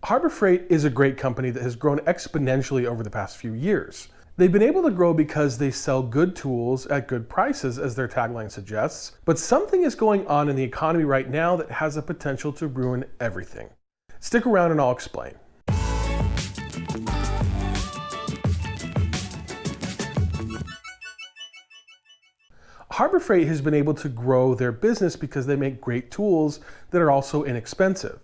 Harbor Freight is a great company that has grown exponentially over the past few years. They've been able to grow because they sell good tools at good prices, as their tagline suggests, but something is going on in the economy right now that has the potential to ruin everything. Stick around and I'll explain. Harbor Freight has been able to grow their business because they make great tools that are also inexpensive.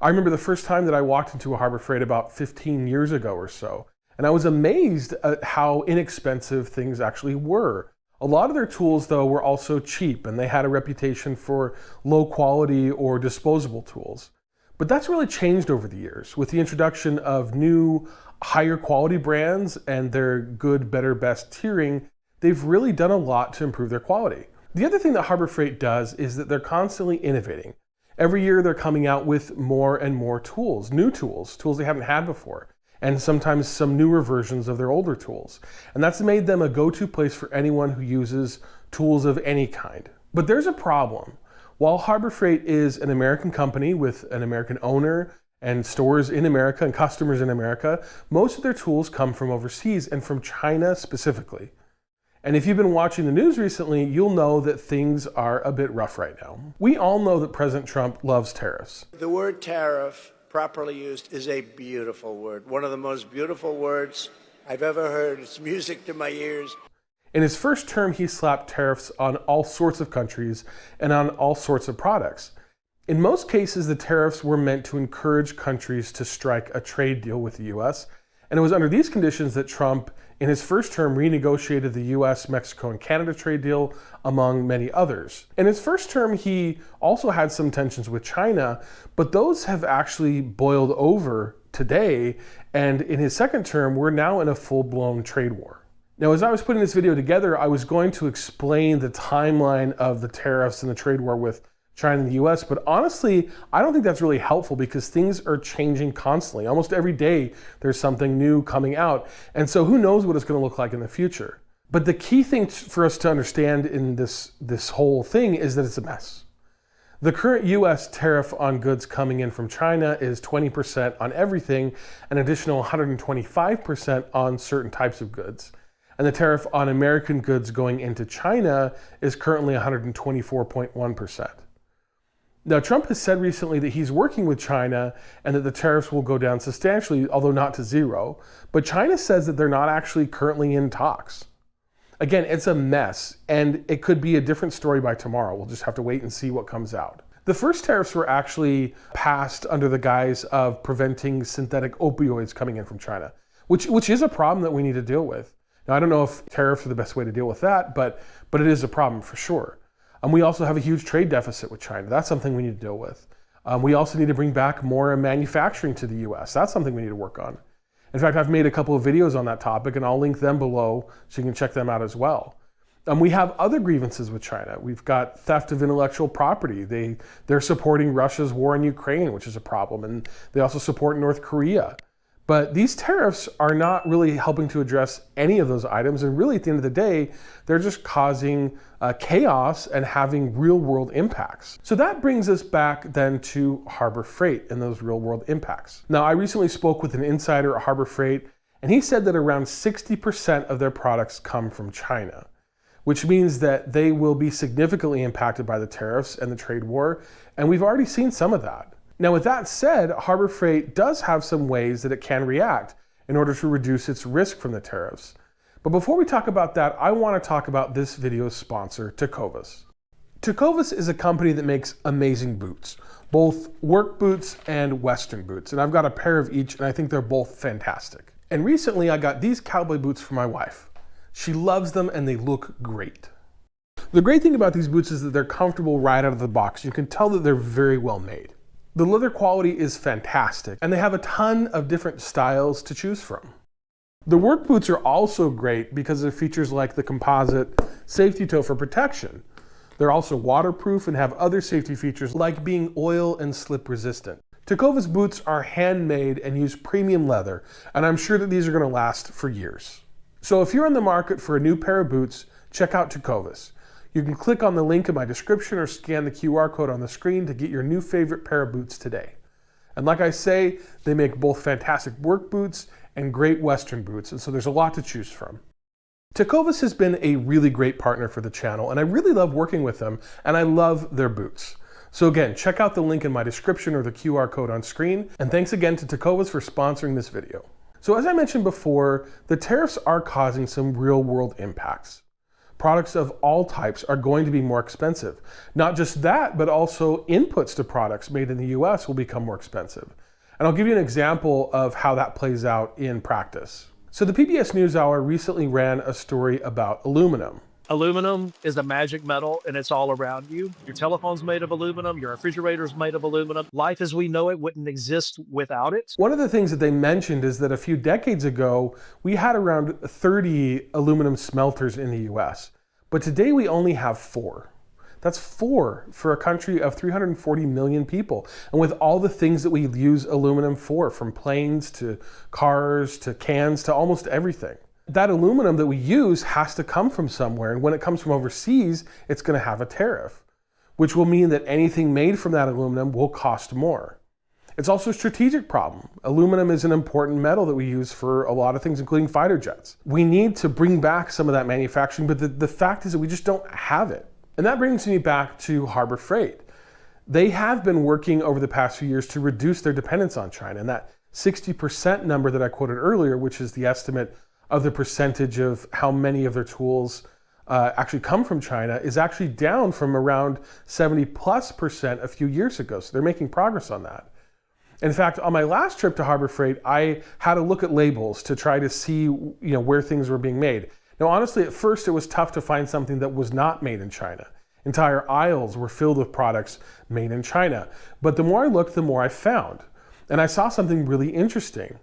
I remember the first time that I walked into a Harbor Freight about 15 years ago or so, and I was amazed at how inexpensive things actually were. A lot of their tools, though, were also cheap, and they had a reputation for low quality or disposable tools. But that's really changed over the years with the introduction of new, higher quality brands and their good, better, best tiering. They've really done a lot to improve their quality. The other thing that Harbor Freight does is that they're constantly innovating. Every year they're coming out with more and more tools, new tools they haven't had before, and sometimes some newer versions of their older tools. And that's made them a go-to place for anyone who uses tools of any kind. But there's a problem. While Harbor Freight is an American company with an American owner and stores in America and customers in America, most of their tools come from overseas and from China specifically. And if you've been watching the news recently, you'll know that things are a bit rough right now. We all know that President Trump loves tariffs. The word tariff, properly used, is a beautiful word. One of the most beautiful words I've ever heard. It's music to my ears. In his first term, he slapped tariffs on all sorts of countries and on all sorts of products. In most cases, the tariffs were meant to encourage countries to strike a trade deal with the US. And it was under these conditions that Trump, in his first term, renegotiated the US, Mexico, and Canada trade deal, among many others. In his first term, he also had some tensions with China, but those have actually boiled over today. And in his second term, we're now in a full-blown trade war. Now, as I was putting this video together, I was going to explain the timeline of the tariffs and the trade war with China and the US, but honestly, I don't think that's really helpful because things are changing constantly. Almost every day, there's something new coming out. And so who knows what it's going to look like in the future. But the key thing for us to understand in this whole thing is that it's a mess. The current US tariff on goods coming in from China is 20% on everything, an additional 125% on certain types of goods. And the tariff on American goods going into China is currently 124.1%. Now, Trump has said recently that he's working with China and that the tariffs will go down substantially, although not to zero. But China says that they're not actually currently in talks. Again, it's a mess, and it could be a different story by tomorrow. We'll just have to wait and see what comes out. The first tariffs were actually passed under the guise of preventing synthetic opioids coming in from China, which is a problem that we need to deal with. Now, I don't know if tariffs are the best way to deal with that, but it is a problem for sure. We also have a huge trade deficit with China. That's something we need to deal with. We also need to bring back more manufacturing to the US. That's something we need to work on. In fact, I've made a couple of videos on that topic, and I'll link them below so you can check them out as well. We have other grievances with China. We've got theft of intellectual property. They're supporting Russia's war in Ukraine, which is a problem, and they also support North Korea. But these tariffs are not really helping to address any of those items. And really, at the end of the day, they're just causing chaos and having real world impacts. So that brings us back then to Harbor Freight and those real world impacts. Now, I recently spoke with an insider at Harbor Freight, and he said that around 60% of their products come from China, which means that they will be significantly impacted by the tariffs and the trade war. And we've already seen some of that. Now, with that said, Harbor Freight does have some ways that it can react in order to reduce its risk from the tariffs. But before we talk about that, I want to talk about this video's sponsor, Tecovas. Tecovas is a company that makes amazing boots, both work boots and Western boots. And I've got a pair of each, and I think they're both fantastic. And recently, I got these cowboy boots for my wife. She loves them, and they look great. The great thing about these boots is that they're comfortable right out of the box. You can tell that they're very well made. The leather quality is fantastic, and they have a ton of different styles to choose from. The work boots are also great because of features like the composite safety toe for protection. They're also waterproof and have other safety features like being oil and slip resistant. Tecovas boots are handmade and use premium leather, and I'm sure that these are going to last for years. So if you're in the market for a new pair of boots, check out Tecovas. You can click on the link in my description or scan the QR code on the screen to get your new favorite pair of boots today. And like I say, they make both fantastic work boots and great Western boots, and so there's a lot to choose from. Tecovas has been a really great partner for the channel, and I really love working with them, and I love their boots. So again, check out the link in my description or the QR code on screen, and thanks again to Tecovas for sponsoring this video. So as I mentioned before, the tariffs are causing some real-world impacts. Products of all types are going to be more expensive. Not just that, but also inputs to products made in the US will become more expensive. And I'll give you an example of how that plays out in practice. So the PBS NewsHour recently ran a story about aluminum. Aluminum is a magic metal and it's all around you. Your telephone's made of aluminum, your refrigerator's made of aluminum. Life as we know it wouldn't exist without it. One of the things that they mentioned is that a few decades ago, we had around 30 aluminum smelters in the US, but today we only have 4. That's 4 for a country of 340 million people. And with all the things that we use aluminum for, from planes to cars to cans to almost everything. That aluminum that we use has to come from somewhere. And when it comes from overseas, it's going to have a tariff, which will mean that anything made from that aluminum will cost more. It's also a strategic problem. Aluminum is an important metal that we use for a lot of things, including fighter jets. We need to bring back some of that manufacturing, but the fact is that we just don't have it. And that brings me back to Harbor Freight. They have been working over the past few years to reduce their dependence on China. And that 60% number that I quoted earlier, which is the estimate of the percentage of how many of their tools actually come from China, is actually down from around 70+% a few years ago. So they're making progress on that. In fact, on my last trip to Harbor Freight, I had to look at labels to try to see where things were being made. Now, honestly, at first it was tough to find something that was not made in China. Entire aisles were filled with products made in China. But the more I looked, the more I found. And I saw something really interesting.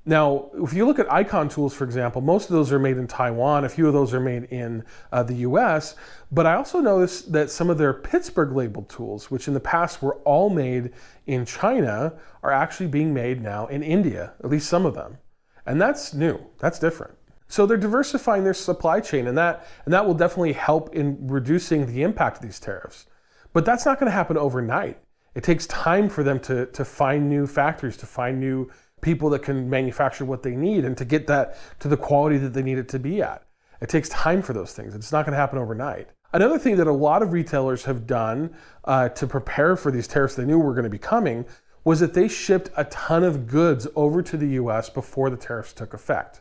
Now, if you look at Icon tools, for example, most of those are made in Taiwan. A few of those are made in the US. But I also noticed that some of their Pittsburgh labeled tools, which in the past were all made in China, are actually being made now in India, at least some of them. And that's new. That's different. So they're diversifying their supply chain, and that will definitely help in reducing the impact of these tariffs. But that's not going to happen overnight. It takes time for them to find new factories, to find new people that can manufacture what they need, and to get that to the quality that they need it to be at. It takes time for those things. It's not going to happen overnight. Another thing that a lot of retailers have done to prepare for these tariffs they knew were going to be coming was that they shipped a ton of goods over to the US before the tariffs took effect.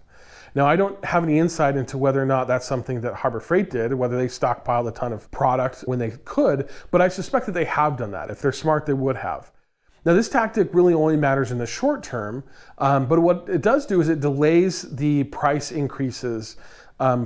Now, I don't have any insight into whether or not that's something that Harbor Freight did, whether they stockpiled a ton of product when they could, but I suspect that they have done that. If they're smart, they would have. Now, this tactic really only matters in the short term, but what it does do is it delays the price increases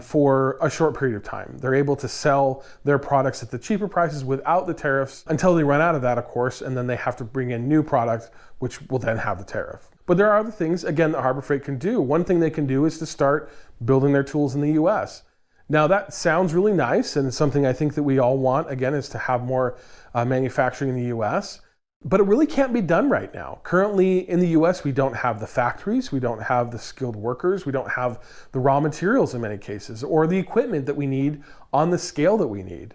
for a short period of time. They're able to sell their products at the cheaper prices without the tariffs until they run out of that, of course, and then they have to bring in new product, which will then have the tariff. But there are other things, again, that Harbor Freight can do. One thing they can do is to start building their tools in the US. Now, that sounds really nice, and it's something I think that we all want, again, is to have more manufacturing in the US. But it really can't be done right now. Currently in the US, we don't have the factories, we don't have the skilled workers, we don't have the raw materials in many cases, or the equipment that we need on the scale that we need.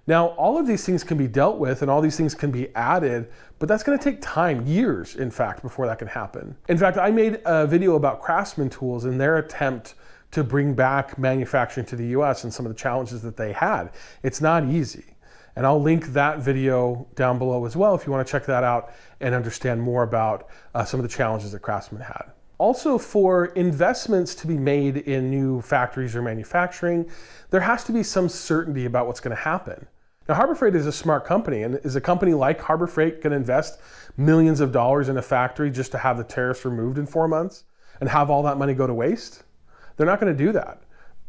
Now, all of these things can be dealt with and all these things can be added, but that's going to take time, years, in fact, before that can happen. In fact, I made a video about Craftsman Tools and their attempt to bring back manufacturing to the US and some of the challenges that they had. It's not easy. And I'll link that video down below as well if you want to check that out and understand more about some of the challenges that Craftsman had. Also, for investments to be made in new factories or manufacturing, there has to be some certainty about what's going to happen. Now, Harbor Freight is a smart company, and is a company like Harbor Freight going to invest millions of dollars in a factory just to have the tariffs removed in 4 months and have all that money go to waste? They're not going to do that.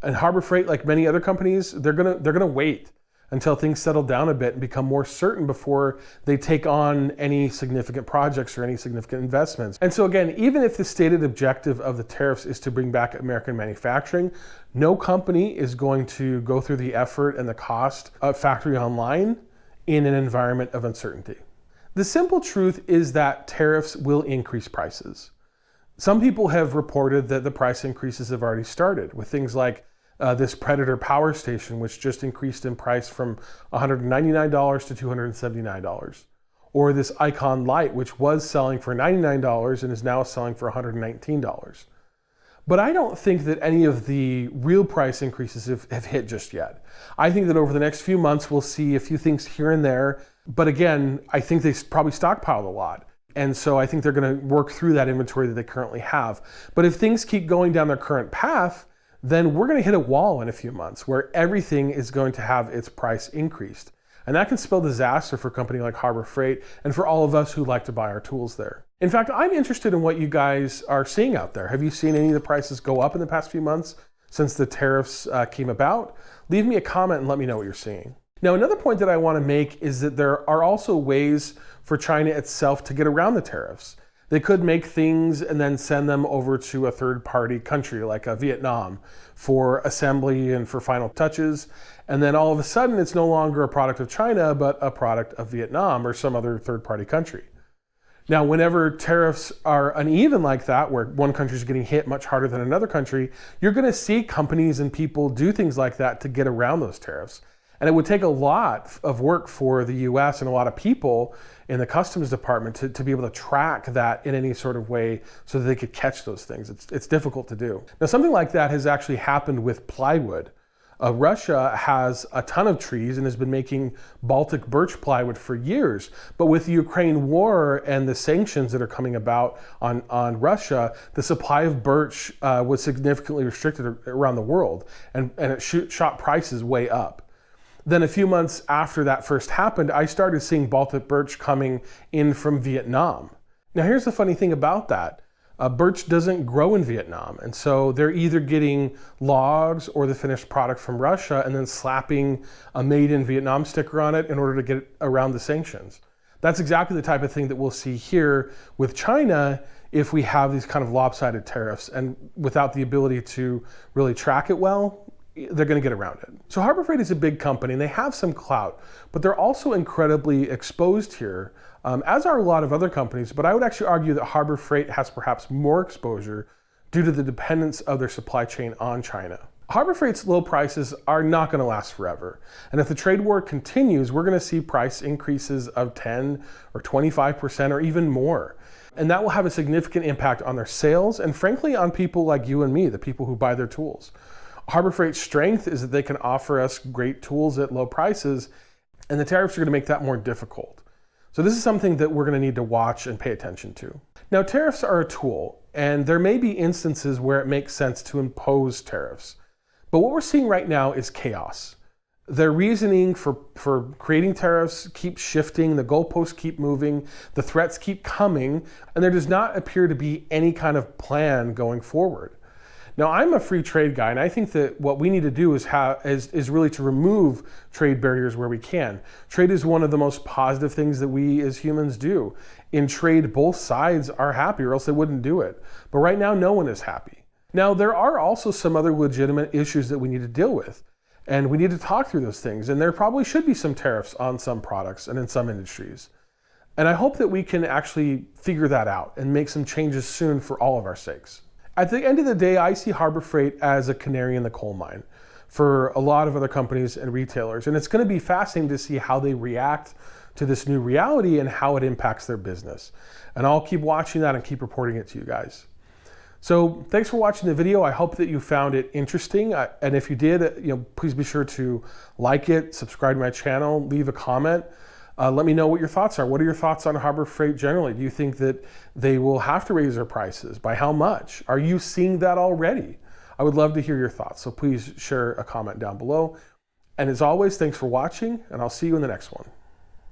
And Harbor Freight, like many other companies, they're going to wait until things settle down a bit and become more certain before they take on any significant projects or any significant investments. And so again, even if the stated objective of the tariffs is to bring back American manufacturing, no company is going to go through the effort and the cost of factory online in an environment of uncertainty. The simple truth is that tariffs will increase prices. Some people have reported that the price increases have already started with things like this Predator power station, which just increased in price from $199 to $279. or this Icon Lite, which was selling for $99 and is now selling for $119. But I don't think that any of the real price increases have hit just yet. I think that over the next few months, we'll see a few things here and there. But again, I think they probably stockpiled a lot. And so I think they're going to work through that inventory that they currently have. But if things keep going down their current path, then we're going to hit a wall in a few months where everything is going to have its price increased. And that can spell disaster for a company like Harbor Freight and for all of us who like to buy our tools there. In fact, I'm interested in what you guys are seeing out there. Have you seen any of the prices go up in the past few months since the tariffs came about? Leave me a comment and let me know what you're seeing. Now, another point that I want to make is that there are also ways for China itself to get around the tariffs. They could make things and then send them over to a third-party country like Vietnam for assembly and for final touches. And then all of a sudden, it's no longer a product of China, but a product of Vietnam or some other third-party country. Now, whenever tariffs are uneven like that, where one country is getting hit much harder than another country, you're going to see companies and people do things like that to get around those tariffs. And it would take a lot of work for the US and a lot of people in the customs department to be able to track that in any sort of way so that they could catch those things. It's difficult to do. Now, something like that has actually happened with plywood. Russia has a ton of trees and has been making Baltic birch plywood for years. But with the Ukraine war and the sanctions that are coming about on Russia, the supply of birch was significantly restricted around the world, and it shot prices way up. Then a few months after that first happened, I started seeing Baltic birch coming in from Vietnam. Now here's the funny thing about that. Birch doesn't grow in Vietnam, and so they're either getting logs or the finished product from Russia and then slapping a made in Vietnam sticker on it in order to get around the sanctions. That's exactly the type of thing that we'll see here with China if we have these kind of lopsided tariffs, and without the ability to really track it well, they're going to get around it. So Harbor Freight is a big company and they have some clout, but they're also incredibly exposed here, as are a lot of other companies. But I would actually argue that Harbor Freight has perhaps more exposure due to the dependence of their supply chain on China. Harbor Freight's low prices are not going to last forever. And if the trade war continues, we're going to see price increases of 10 or 25% or even more. And that will have a significant impact on their sales and frankly on people like you and me, the people who buy their tools. Harbor Freight's strength is that they can offer us great tools at low prices, and the tariffs are going to make that more difficult. So this is something that we're going to need to watch and pay attention to. Now, tariffs are a tool, and there may be instances where it makes sense to impose tariffs. But what we're seeing right now is chaos. Their reasoning for creating tariffs keeps shifting, the goalposts keep moving, the threats keep coming, and there does not appear to be any kind of plan going forward. Now, I'm a free trade guy, and I think that what we need to do is really to remove trade barriers where we can. Trade is one of the most positive things that we as humans do. In trade, both sides are happy, or else they wouldn't do it. But right now, no one is happy. Now, there are also some other legitimate issues that we need to deal with, and we need to talk through those things. And there probably should be some tariffs on some products and in some industries. And I hope that we can actually figure that out and make some changes soon for all of our sakes. At the end of the day, I see Harbor Freight as a canary in the coal mine for a lot of other companies and retailers. And it's going to be fascinating to see how they react to this new reality and how it impacts their business. And I'll keep watching that and keep reporting it to you guys. So thanks for watching the video. I hope that you found it interesting. And if you did, please be sure to like it, subscribe to my channel, leave a comment. Let me know what your thoughts are. What are your thoughts on Harbor Freight generally? Do you think that they will have to raise their prices? By how much? Are you seeing that already? I would love to hear your thoughts. So please share a comment down below. And as always, thanks for watching, and I'll see you in the next one.